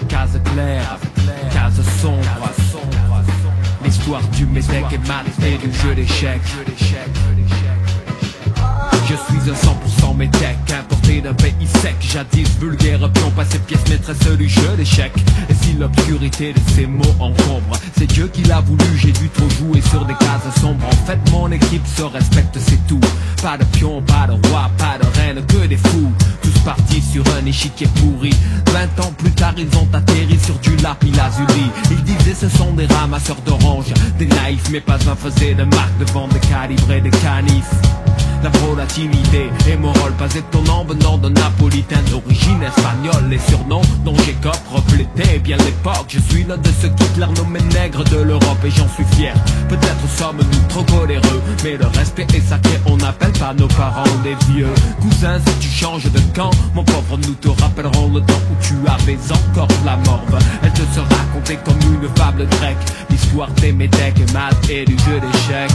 Case claire, case sombre. L'histoire du métèque et mat et du jeu d'échecs. Je suis un 100% métèque, importé d'un pays sec. Jadis vulgaire, pion, passé pièce maîtresse du jeu d'échecs. Et si l'obscurité de ces mots encombre, c'est Dieu qui l'a voulu, j'ai dû trop jouer sur des cases sombres. En fait mon équipe se respecte, c'est tout. Pas de pion, pas de roi, pas de reine, que des fous. Tous partis sur un échiquier pourri. 20 ans plus tard ils ont atterri sur du lapis lazuli. Ils disaient ce sont des ramasseurs d'oranges, des naïfs, mais pas un faisait de marque devant des calibres et des canifs. La volatilité est mon rôle, pas étonnant venant d'un napolitain d'origine espagnole. Les surnoms dont j'écope reflétaient bien l'époque. Je suis l'un de ceux qui nommés nègres de l'Europe et j'en suis fier. Peut-être sommes-nous trop coléreux, mais le respect est sacré, on n'appelle pas nos parents des vieux. Cousin, si tu changes de camp, mon pauvre, nous te rappellerons le temps où tu avais encore la morve. Elle te sera racontée comme une fable grecque, l'histoire des métèques, maths et du jeu d'échecs.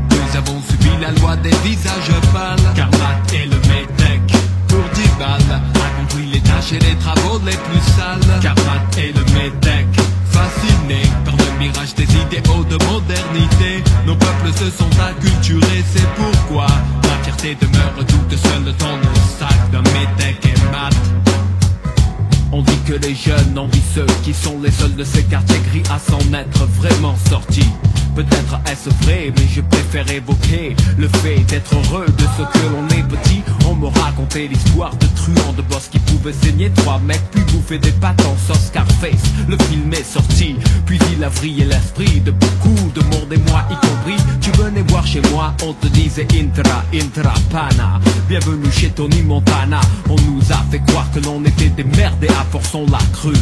Nous avons subi la loi des visages pâles, car Matt est le métèque. Pour 10 balles, a compris les tâches et les travaux les plus sales, car Matt est le métèque. Fasciné par le mirage des idéaux de modernité, nos peuples se sont acculturés, c'est pourquoi la fierté demeure toute seule dans nos sacs d'un métèque et Matt. On dit que les jeunes envient ceux qui sont les seuls de ces quartiers gris à s'en être vraiment sortis. Peut-être est-ce vrai, mais je préfère évoquer le fait d'être heureux de ce que l'on est petit. On me racontait l'histoire de truands de boss qui pouvaient saigner 3 mecs puis bouffer des pâtes en sauce Scarface. Le film est sorti, puis il a vrillé l'esprit de beaucoup de monde et moi y compris. Tu venais voir chez moi, on te disait intra pana. Bienvenue chez Tony Montana. On nous a fait croire que l'on était des merdes et à force on l'a cru.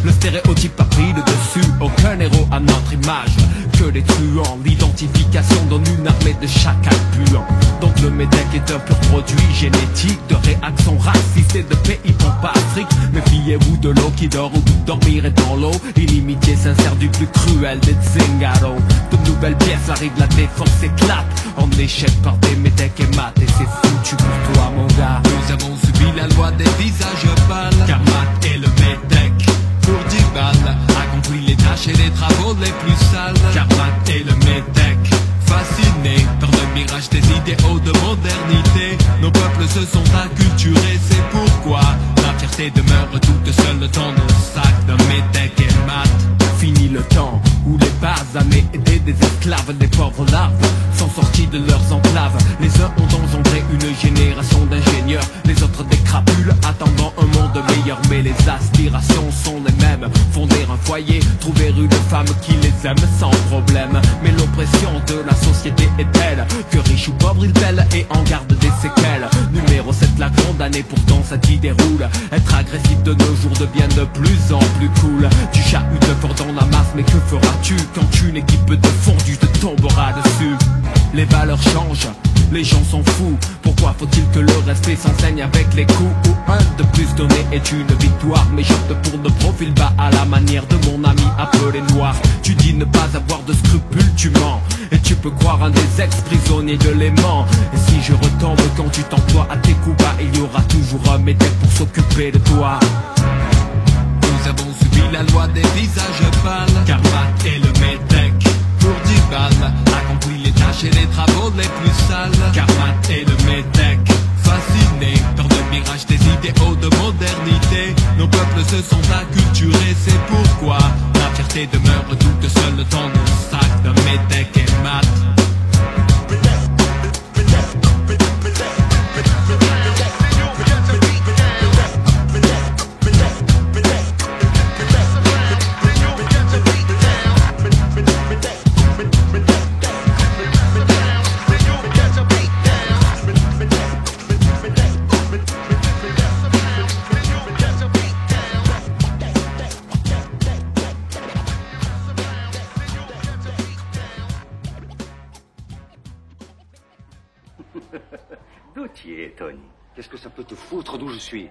Le stéréotype a pris le dessus, aucun héros à notre image que les truands. L'identification donne une armée de chacals puants. Donc le métèque est un pur produit génétique de réaction raciste et de pays pour pas Afrique. Méfiez-vous de l'eau qui dort ou de dormir est dans l'eau. Inimitié sincère du plus cruel des Zingaro. De nouvelles pièces arrivent, la défense éclate en échec par des métèques et maths. Et c'est foutu pour toi mon gars. Nous avons subi la loi des visages pâles, car Matt est le métèque. Pour 10 balles, a compris les tâches et les travaux les plus sales, car Matt est le métèque. Fasciné par le mirage des idéaux de modernité, nos peuples se sont acculturés, c'est pourquoi la fierté demeure toute seule dans nos sacs d'un métèque et Matt. Fini le temps où les basanés étaient des esclaves, des pauvres larves sont sortis de leurs enclaves. Les uns ont engendré une génération d'ingénieurs, les autres des crapules attendant un monde meilleur. Mais les aspirations sont les mêmes, fonder un foyer, trouver une femme qui les aime sans problème. Mais l'oppression de la société est telle que riche ou pauvre il pèle et en garde des séquelles. Numéro 7 la condamnée, pourtant ça t'y déroule. Être agressif de nos jours devient de plus en plus cool. Tu chahutes fort dans la masse, mais que feras-tu quand une équipe de fondus te tombera dessus? Les valeurs changent, les gens sont fous. Pourquoi faut-il que le respect s'enseigne avec les coups? Ou un de plus donné est une victoire, mais j'opte pour de profil bas à la manière de mon ami appelé noir. Tu dis ne pas avoir de scrupules, tu mens, et tu peux croire un des ex-prisonniers de l'aimant. Et si je retombe quand tu t'emploies à tes coups bas, il y aura toujours un métèque pour s'occuper de toi. Nous avons subi la loi des visages pâles, car Matt est le métèque. Pour 10 balles, a compris les tâches et les travaux les plus sales, car Matt est le métèque. Fasciné par le mirage des idéaux de modernité, nos peuples se sont acculturés, c'est pourquoi la fierté demeure toute seule dans nos sacs d'un métèque et Matt. D'où tu es, Tony? Qu'est-ce que ça peut te foutre d'où je suis?